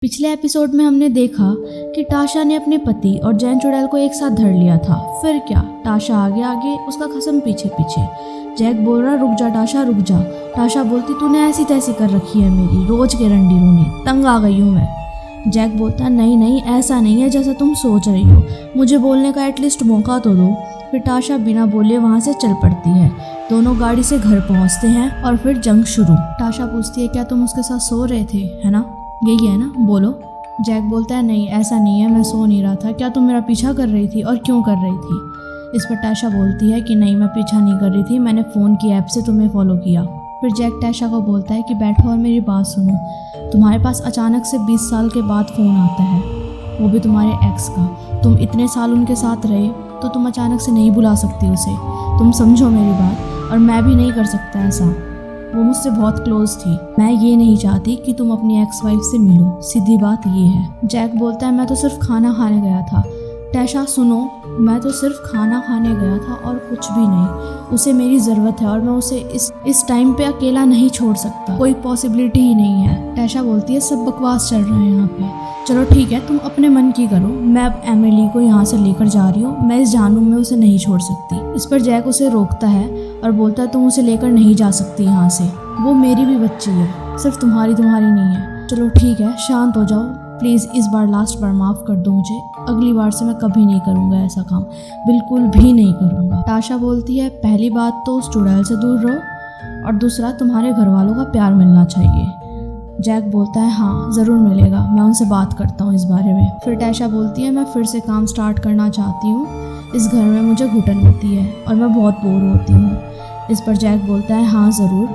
पिछले एपिसोड में हमने देखा कि टाशा ने अपने पति और जैन चुड़ैल को एक साथ धर लिया था। फिर क्या, टाशा आगे आगे, उसका खसम पीछे पीछे। जैक बोल रहा रुक जा टाशा रुक जा। टाशा बोलती तूने ऐसी तैसी कर रखी है मेरी, रोज के रंडी रोनी, तंग आ गई हूँ मैं। जैक बोलता नहीं नहीं ऐसा नहीं है जैसा तुम सोच रही हो, मुझे बोलने का एटलीस्ट मौका तो दो। फिर टाशा बिना बोले वहाँ से चल पड़ती है। दोनों गाड़ी से घर पहुँचते हैं और फिर जंग शुरू। टाशा पूछती है क्या तुम उसके साथ सो रहे थे, है ना, यही है ना, बोलो। जैक बोलता है नहीं ऐसा नहीं है, मैं सो नहीं रहा था। क्या तुम मेरा पीछा कर रही थी और क्यों कर रही थी? इस पर टाशा बोलती है कि नहीं मैं पीछा नहीं कर रही थी, मैंने फ़ोन की ऐप से तुम्हें फॉलो किया। फिर जैक टाशा को बोलता है कि बैठो और मेरी बात सुनो। तुम्हारे पास अचानक से 20 साल के बाद फ़ोन आता है, वो भी तुम्हारे एक्स का। तुम इतने साल उनके साथ रहे तो तुम अचानक से नहीं बुला सकती उसे। तुम समझो मेरी बात, और मैं भी नहीं कर सकता ऐसा। वो मुझसे बहुत क्लोज थी। मैं ये नहीं चाहती कि तुम अपनी एक्स वाइफ से मिलो, सीधी बात ये है। जैक बोलता है मैं तो सिर्फ खाना खाने गया था। टाशा सुनो, मैं तो सिर्फ खाना खाने गया था और कुछ भी नहीं। उसे मेरी ज़रूरत है और मैं उसे इस टाइम पे अकेला नहीं छोड़ सकता, कोई पॉसिबिलिटी ही नहीं है। टाशा बोलती है सब बकवास चल रहा है यहाँ पे, चलो ठीक है तुम अपने मन की करो, मैं अब एमिली को यहाँ से लेकर जा रही हूँ, मैं इस जानू में उसे नहीं छोड़ सकती। इस पर जैक उसे रोकता है और बोलता है तुम उसे लेकर नहीं जा सकती यहाँ से, वो मेरी भी बच्ची है, सिर्फ तुम्हारी नहीं है। चलो ठीक है शांत हो जाओ प्लीज़, इस बार लास्ट बार माफ़ कर दो मुझे, अगली बार से मैं कभी नहीं करूँगा ऐसा काम, बिल्कुल भी नहीं करूँगा। टाशा बोलती है पहली बात तो उस चुड़ैल से दूर रहो और दूसरा तुम्हारे घर वालों का प्यार मिलना चाहिए। जैक बोलता है हाँ ज़रूर मिलेगा, मैं उनसे बात करता हूँ इस बारे में। फिर टाशा बोलती है मैं फिर से काम स्टार्ट करना चाहती हूँ, इस घर में मुझे घुटन होती है और मैं बहुत बोर होती हूँ। इस पर जैक बोलता है हाँ ज़रूर,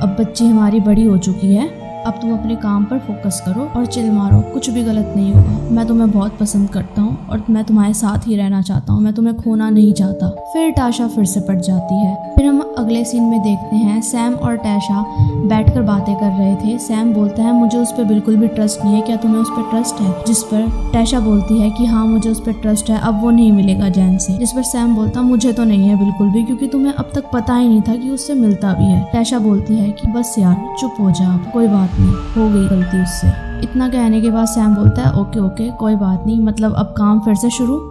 अब बच्ची हमारी बड़ी हो चुकी है, अब तुम अपने काम पर फोकस करो और चिल मारो, कुछ भी गलत नहीं होगा। मैं तुम्हें बहुत पसंद करता हूँ और मैं तुम्हारे साथ ही रहना चाहता हूँ, मैं तुम्हें खोना नहीं चाहता। फिर टाशा फिर से पट जाती है। फिर हम अगले सीन में देखते हैं सैम और टाशा बैठकर बातें कर रहे थे। सैम बोलता है मुझे उस पर बिल्कुल भी ट्रस्ट नहीं है, क्या तुम्हें उस पर ट्रस्ट है? जिस पर टाशा बोलती है कि हाँ मुझे उस पर ट्रस्ट है, अब वो नहीं मिलेगा जैन से। जिस पर सैम बोलता मुझे तो नहीं है बिल्कुल भी, क्योंकि तुम्हें अब तक पता ही नहीं था कि उससे मिलता भी है। टाशा बोलती है कि बस यार चुप हो जा, कोई बात नहीं, हो गई गलती उससे। इतना कहने के बाद सैम बोलता है ओके ओके कोई बात नहीं, मतलब अब काम फिर से शुरू?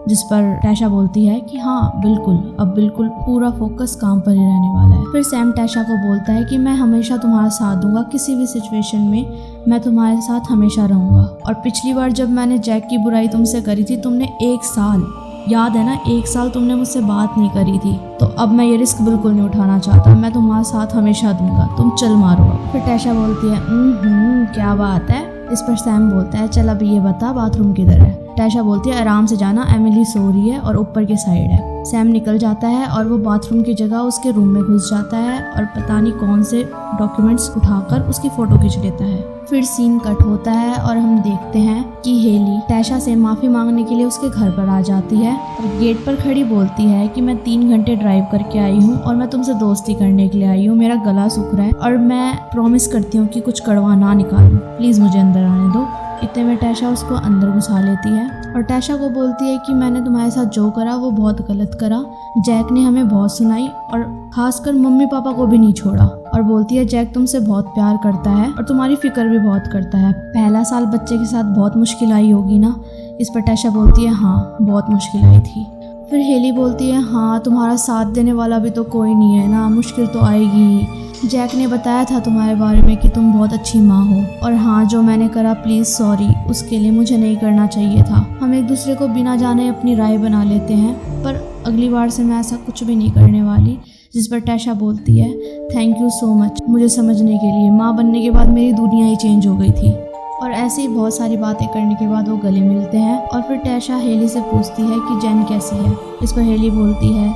जिस पर टाशा बोलती है कि हाँ बिल्कुल, अब बिल्कुल पूरा फोकस काम पर ही रहने वाला है। फिर सैम टाशा को बोलता है कि मैं हमेशा तुम्हारा साथ दूंगा, किसी भी सिचुएशन में मैं तुम्हारे साथ हमेशा रहूंगा। और पिछली बार जब मैंने जैक की बुराई तुमसे करी थी, तुमने 1 साल, याद है ना, 1 साल तुमने मुझसे बात नहीं करी थी, तो अब मैं ये रिस्क बिल्कुल नहीं उठाना चाहता, मैं तुम्हारा साथ हमेशा दूंगा, तुम चल मारो। फिर टाशा बोलती है क्या बात है? इस पर सैम बोलता है चल अभी ये बता बाथरूम किधर है? टाशा बोलती है आराम से जाना, एमिली सो रही है और ऊपर की साइड है। सैम निकल जाता है और वो बाथरूम की जगह उसके रूम में घुस जाता है और पता नहीं कौन से डॉक्यूमेंट्स उठाकर उसकी फ़ोटो खींच लेता है। फिर सीन कट होता है और हम देखते हैं कि हेली टाशा से माफ़ी मांगने के लिए उसके घर पर आ जाती है और गेट पर खड़ी बोलती है कि मैं 3 घंटे ड्राइव करके आई हूँ और मैं तुमसे दोस्ती करने के लिए आई हूँ, मेरा गला सूख रहा है और मैं प्रॉमिस करती हूँ कि कुछ कड़वा ना निकालूँ, प्लीज़ मुझे अंदर आने दो। इतने में टाशा उसको अंदर घुसा लेती है और टाशा को बोलती है कि मैंने तुम्हारे साथ जो करा वो बहुत गलत करा, जैक ने हमें बहुत सुनाई और खासकर मम्मी पापा को भी नहीं छोड़ा। और बोलती है जैक तुमसे बहुत प्यार करता है और तुम्हारी फिक्र भी बहुत करता है, पहला साल बच्चे के साथ बहुत मुश्किल आई होगी ना? इस पर टाशा बोलती है हाँ बहुत मुश्किल आई थी। फिर हेली बोलती है हाँ तुम्हारा साथ देने वाला भी तो कोई नहीं है ना, मुश्किल तो आएगी ही। जैक ने बताया था तुम्हारे बारे में कि तुम बहुत अच्छी माँ हो, और हाँ जो मैंने करा प्लीज़ सॉरी, उसके लिए मुझे नहीं करना चाहिए था। हम एक दूसरे को बिना जाने अपनी राय बना लेते हैं, पर अगली बार से मैं ऐसा कुछ भी नहीं करने वाली। जिस पर टाशा बोलती है थैंक यू सो मच मुझे समझने के लिए, माँ बनने के बाद मेरी दुनिया ही चेंज हो गई थी। और ऐसे ही बहुत सारी बातें करने के बाद वो गले मिलते हैं और फिर टाशा हेली से पूछती है कि जैन कैसी है। इस पर हेली बोलती है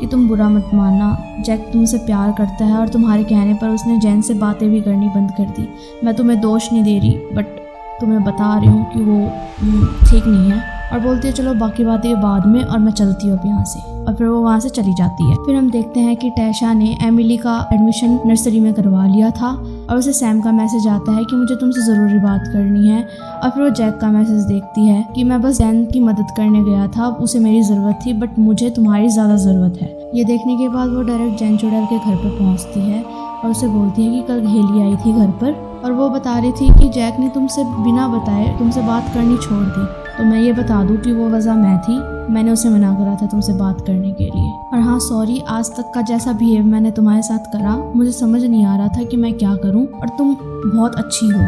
कि तुम बुरा मत मानना, जैक तुमसे प्यार करता है और तुम्हारे कहने पर उसने जैन से बातें भी करनी बंद कर दी। मैं तुम्हें दोष नहीं दे रही, बट तुम्हें बता रही हूँ कि वो ठीक नहीं है। और बोलती है चलो बाकी बातें बाद में, और मैं चलती हूँ अब यहाँ से। और फिर वो वहाँ से चली जाती है। फिर हम देखते हैं कि टाशा ने एमिली का एडमिशन नर्सरी में करवा लिया था और उसे सैम का मैसेज आता है कि मुझे तुमसे ज़रूरी बात करनी है। और फिर वो जैक का मैसेज देखती है कि मैं बस जैन की मदद करने गया था, उसे मेरी ज़रूरत थी, बट मुझे तुम्हारी ज़्यादा ज़रूरत है। ये देखने के बाद वो डायरेक्ट जैन चुड़ैल के घर पर पहुँचती है और उसे बोलती है कि कल हेली आई थी घर पर और वो बता रही थी कि जैक ने तुमसे बिना बताए तुमसे बात करनी छोड़ दी। तो मैं ये बता दूं कि वो वजह मैं थी, मैंने उसे मना करा था तुमसे बात करने के लिए। और हाँ सॉरी, आज तक का जैसा बिहेव मैंने तुम्हारे साथ करा मुझे समझ नहीं आ रहा था कि मैं क्या करूं, और तुम बहुत अच्छी हो,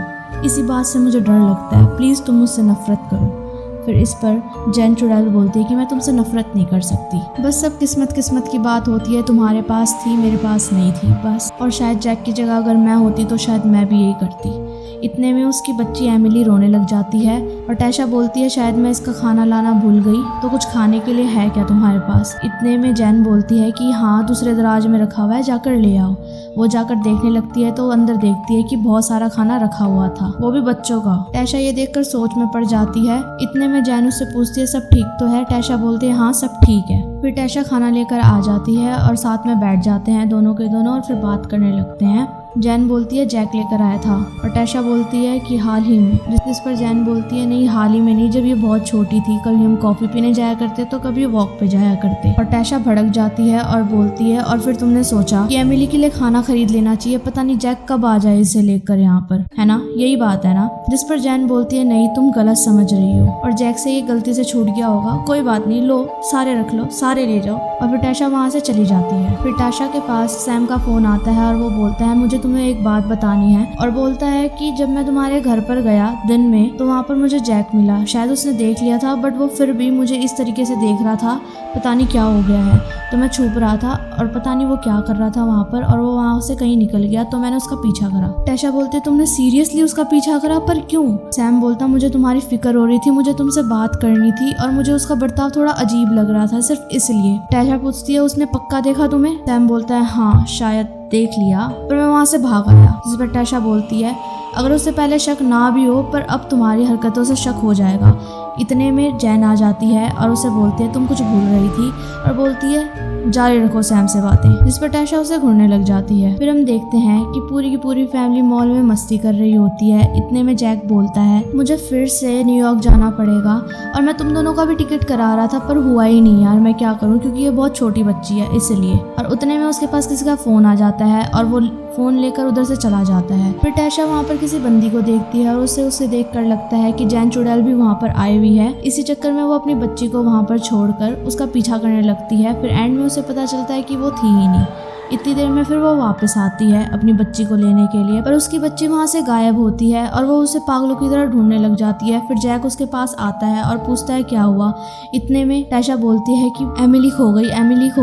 इसी बात से मुझे डर लगता है, प्लीज़ तुम मुझसे नफरत करो। फिर इस पर जैन चुड़ैल बोलती है कि मैं तुमसे नफरत नहीं कर सकती, बस सब किस्मत की बात होती है, तुम्हारे पास थी मेरे पास नहीं थी बस। और शायद जैक की जगह अगर मैं होती तो शायद मैं भी यही करती। इतने में उसकी बच्ची एमिली रोने लग जाती है और टैशा बोलती है शायद मैं इसका खाना लाना भूल गई, तो कुछ खाने के लिए है क्या तुम्हारे पास। इतने में जैन बोलती है कि हाँ दूसरे दराज में रखा हुआ है, जाकर ले आओ। वो जाकर देखने लगती है तो अंदर देखती है कि बहुत सारा खाना रखा हुआ था, वो भी बच्चों का। टैशा ये देखकर सोच में पड़ जाती है। इतने में जैन उससे पूछती है सब ठीक तो है। टैशा बोलती है हाँ सब ठीक है। फिर टैशा खाना लेकर आ जाती है और साथ में बैठ जाते हैं दोनों के दोनों और फिर बात करने लगते हैं। जैन बोलती है जैक लेकर आया था, और टैशा बोलती है कि हाल ही में। जिस पर जैन बोलती है नहीं हाल ही में नहीं, जब ये बहुत छोटी थी कभी हम कॉफ़ी पीने जाया करते तो कभी वॉक पे जाया करते। और टैशा भड़क जाती है और बोलती है और फिर तुमने सोचा कि एमिली के लिए खाना खरीद लेना चाहिए, पता नहीं जैक कब आ जाए इसे लेकर यहाँ पर, है ना, यही बात है ना। जिस पर जैन बोलती है नहीं तुम गलत समझ रही हो, और जैक से ये गलती से छूट गया होगा, कोई बात नहीं, लो सारे रख लो, सारे ले जाओ। और फिर टैशा वहाँ से चली जाती है। फिर टैशा के पास सैम का फोन आता है और वो बोलता है मुझे तुम्हें एक बात बतानी है, और बोलता है कि जब मैं तुम्हारे घर पर गया दिन में तो वहाँ पर मुझे जैक मिला, शायद उसने देख लिया था बट वो फिर भी मुझे इस तरीके से देख रहा था, पता नहीं क्या हो गया है, तो मैं छुप रहा था और पता नहीं वो क्या कर रहा था वहाँ पर, और वो वहाँ से कहीं निकल गया तो मैंने उसका पीछा करा। टैशा बोलते तुमने सीरियसली उसका पीछा करा, पर क्यों। सैम बोलता मुझे तुम्हारी फिक्र हो रही थी, मुझे तुमसे बात करनी थी और मुझे उसका बर्ताव थोड़ा अजीब लग रहा था, सिर्फ इसलिए। टैशा पूछती है उसने पक्का देखा तुम्हें। सैम बोलता है हाँ शायद देख लिया, पर मैं वहाँ से भाग आया। जिस पर टैशा बोलती है अगर उससे पहले शक ना भी हो पर अब तुम्हारी हरकतों से शक हो जाएगा। इतने में जैन आ जाती है और उसे बोलती है तुम कुछ भूल रही थी, और बोलती है जारी रखो सैम से बातें। जिस पर टैशा उसे घूरने लग जाती है। फिर हम देखते हैं कि पूरी की पूरी फैमिली मॉल में मस्ती कर रही होती है। इतने में जैक बोलता है मुझे फिर से न्यूयॉर्क जाना पड़ेगा, और मैं तुम दोनों का भी टिकट करा रहा था पर हुआ ही नहीं यार, मैं क्या करूं क्योंकि ये बहुत छोटी बच्ची है इसलिए। और उतने में उसके पास किसी का फोन आ जाता है और वो फोन लेकर उधर से चला जाता है। फिर टैशा वहाँ पर किसी बंदी को देखती है और उसे देखकर लगता है कि जैन चुड़ैल भी वहाँ पर आई हुई है। इसी चक्कर में वो अपनी बच्ची को वहाँ पर छोड़कर उसका पीछा करने लगती है। फिर एंड में उसे पता चलता है कि वो थी ही नहीं। इतनी देर में फिर वो वापस आती है अपनी बच्ची को लेने के लिए, पर उसकी बच्ची वहाँ से गायब होती है और वो उसे पागलों की तरह ढूंढने लग जाती है। फिर जैक उसके पास आता है और पूछता है क्या हुआ। इतने में टैशा बोलती है कि एमिली खो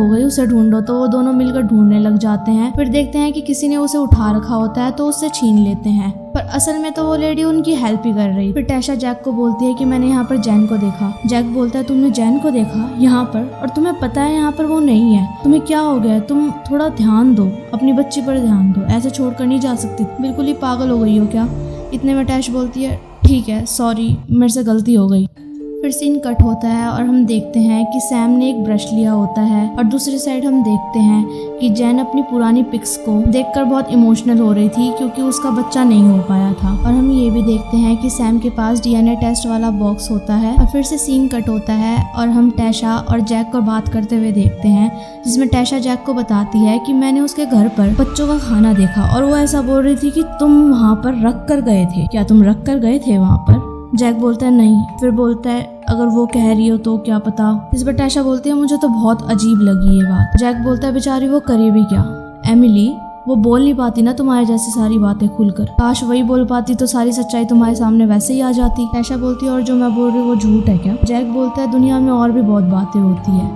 गई, उसे ढूंढो। तो वो दोनों मिलकर ढूंढने लग जाते हैं। फिर देखते हैं कि किसी ने उसे उठा रखा होता है तो उससे छीन लेते हैं, पर असल में तो वो लेडी उनकी हेल्प ही कर रही। फिर टैशा जैक को बोलती है कि मैंने यहाँ पर जैन को देखा। जैक बोलता है तुमने जैन को देखा यहाँ पर, और तुम्हें पता है यहाँ पर वो नहीं है, तुम्हें क्या हो गया, तुम थोड़ा ध्यान दो, अपनी बच्ची पर ध्यान दो, ऐसे छोड़कर नहीं जा सकती, बिल्कुल ही पागल हो गई हो क्या। इतने में टैश बोलती है ठीक है सॉरी मेरे से गलती हो गई। फिर सीन कट होता है और हम देखते हैं कि सैम ने एक ब्रश लिया होता है, और दूसरी साइड हम देखते हैं कि जैन अपनी पुरानी पिक्स को देखकर बहुत इमोशनल हो रही थी क्योंकि उसका बच्चा नहीं हो पाया था। और हम ये भी देखते हैं कि सैम के पास डीएनए टेस्ट वाला बॉक्स होता है। और फिर से सीन कट होता है और हम टैशा और जैक को बात करते हुए देखते हैं, जिसमें टैशा जैक को बताती है कि मैंने उसके घर पर बच्चों का खाना देखा, और वो ऐसा बोल रही थी कि तुम वहाँ पर रख कर गए थे, क्या तुम रख कर गए थे वहाँ पर। जैक बोलता है नहीं। फिर बोलता है अगर वो कह रही हो तो क्या पता। इस पर टैशा बोलती है मुझे तो बहुत अजीब लगी ये बात। जैक बोलता है बेचारी वो करे भी क्या, एमिली वो बोल नहीं पाती ना तुम्हारे जैसी सारी बातें खुलकर, काश वही बोल पाती तो सारी सच्चाई तुम्हारे सामने वैसे ही आ जाती। टैशा बोलती है और जो मैं बोल रही हूँ वो झूठ है क्या। जैक बोलता है दुनिया में और भी बहुत बातें होती है।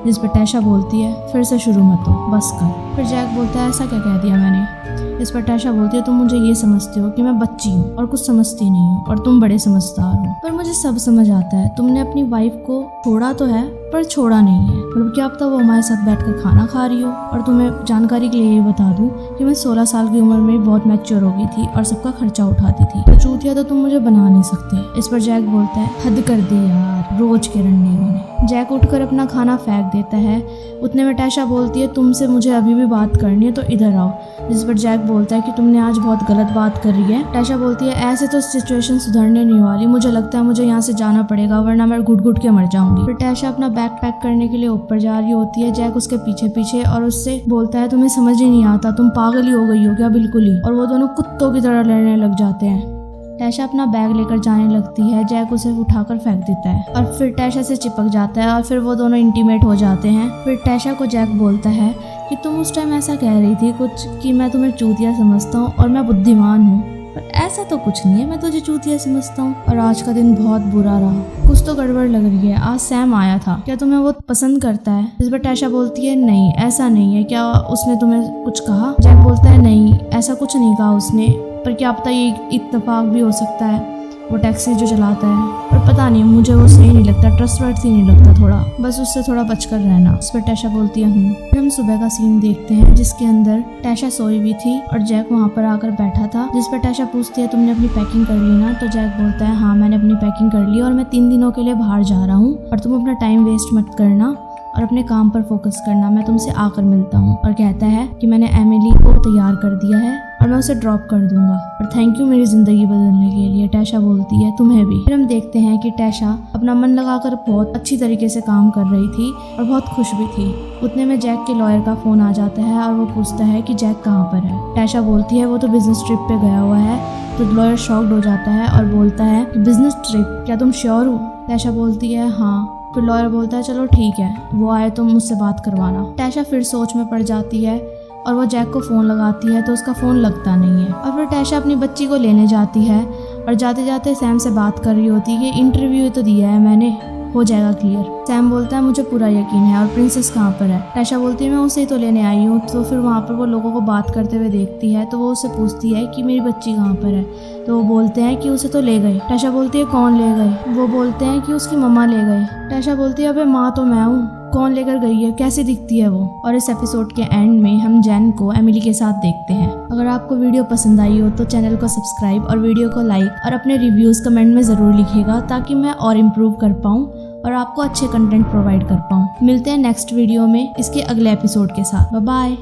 जिस पर टैशा बोलती है फिर से शुरू मत हो, बस कर। फिर जैक बोलता है ऐसा क्या कह दिया मैंने। इस पर टैशा बोलती है तुम मुझे ये समझते हो कि मैं बच्ची हूँ और कुछ समझती नहीं हूँ, और तुम बड़े समझदार हो, पर मुझे सब समझ आता है। तुमने अपनी वाइफ को छोड़ा तो है पर छोड़ा नहीं है, मतलब क्या पता वो हमारे साथ बैठकर खाना खा रही हो। और तुम्हें जानकारी के लिए ये बता दूं कि मैं 16 साल की उम्र में बहुत मैच्योर हो गई थी और सबका खर्चा उठाती थी, तो चूतिया तो तुम मुझे बना नहीं सकते। इस पर जैक बोलता है हद कर दी यार, रोज के रंडे होने। जैक उठकर अपना खाना फेंक देता है। उतने में टैशा बोलती है तुमसे मुझे अभी भी बात करनी है तो इधर आओ। जिस पर जैक बोलता है कि तुमने आज बहुत गलत बात कर रही है। टैशा बोलती है ऐसे तो सिचुएशन सुधरने नहीं वाली, मुझे लगता है मुझे यहाँ से जाना पड़ेगा वरना मैं घुट घुट के मर जाऊंगी। फिर टैशा अपना बैग पैक करने के लिए ऊपर जा रही होती है, जैक उसके पीछे पीछे और उससे बोलता है तुम्हें समझ ही नहीं आता, तुम पागल ही हो गई हो क्या बिल्कुल ही। और वो दोनों कुत्तों की तरह लड़ने लग जाते हैं। टैशा अपना बैग लेकर जाने लगती है, जैक उसे उठाकर फेंक देता है और फिर टैशा से चिपक जाता है और फिर वो दोनों इंटीमेट हो जाते हैं। फिर टैशा को जैक बोलता है कि तुम उस टाइम ऐसा कह रही थी कुछ कि मैं तुम्हें चूतिया समझता हूँ और मैं बुद्धिमान हूँ, पर ऐसा तो कुछ नहीं है, मैं तुझे चूतिया समझता हूँ। और आज का दिन बहुत बुरा रहा, कुछ तो गड़बड़ लग रही है। आज सैम आया था, क्या तुम्हें वो पसंद करता है? इस पर टैशा बोलती है नहीं ऐसा नहीं है, क्या उसने तुम्हें कुछ कहा? जैक बोलता है नहीं ऐसा कुछ नहीं कहा उसने, पर क्या पता ये इत्तेफाक भी हो सकता है, वो टैक्सी जो चलाता है, पर पता नहीं मुझे वो सही नहीं लगता, ट्रस्टवर्दी नहीं लगता थोड़ा, बस उससे थोड़ा बचकर रहना। इस पर टैशा बोलती है फिर हम सुबह का सीन देखते हैं जिसके अंदर टैशा सोई हुई थी और जैक वहाँ पर आकर बैठा था, जिस पर टैशा पूछती है तुमने अपनी पैकिंग कर ली ना? तो जैक बोलता है हाँ मैंने अपनी पैकिंग कर ली और मैं 3 दिनों के लिए बाहर जा रहा हूँ और तुम अपना टाइम वेस्ट मत करना और अपने काम पर फोकस करना, मैं तुमसे आकर मिलता हूँ। और कहता है कि मैंने एमिली को तैयार कर दिया है और मैं उसे ड्रॉप कर दूंगा और थैंक यू मेरी ज़िंदगी बदलने के लिए। टैशा बोलती है तुम्हें भी। फिर हम देखते हैं कि टैशा अपना मन लगाकर बहुत अच्छी तरीके से काम कर रही थी और बहुत खुश भी थी। उतने में जैक के लॉयर का फ़ोन आ जाता है और वो पूछता है कि जैक कहाँ पर है। टैशा बोलती है वो तो बिजनेस ट्रिप पे गया हुआ है। तो लॉयर शॉक्ड हो जाता है और बोलता है कि बिजनेस ट्रिप, क्या तुम श्योर हो? टैशा बोलती है हाँ। फिर लॉयर बोलता है चलो ठीक है, वो आए तो मुझसे बात करवाना। टैशा फिर सोच में पड़ जाती है और वो जैक को फ़ोन लगाती है तो उसका फ़ोन लगता नहीं है। और फिर टैशा अपनी बच्ची को लेने जाती है और जाते जाते सैम से बात कर रही होती है कि इंटरव्यू तो दिया है मैंने, हो जाएगा क्लियर। सैम बोलता है मुझे पूरा यकीन है। और प्रिंसेस कहाँ पर है? टैशा बोलती है मैं उसे ही तो लेने आई हूँ। तो फिर वहाँ पर वो लोगों को बात करते हुए देखती है तो वो उससे पूछती है कि मेरी बच्ची कहाँ पर है? तो वो बोलते हैं कि उसे तो ले गए। टैशा बोलती है कौन ले गए? वो बोलते हैं कि उसकी मम्मा ले गए। टैशा बोलती है अबे माँ तो मैं हूँ, कौन लेकर गई है, कैसी दिखती है वो? और इस एपिसोड के एंड में हम जैन को एमिली के साथ देखते हैं। अगर आपको वीडियो पसंद आई हो तो चैनल को सब्सक्राइब और वीडियो को लाइक और अपने रिव्यूज़ कमेंट में ज़रूर लिखिएगा ताकि मैं और इम्प्रूव कर पाऊँ और आपको अच्छे कंटेंट प्रोवाइड कर पाऊँ। मिलते हैं नेक्स्ट वीडियो में इसके अगले एपिसोड के साथ। Bye bye.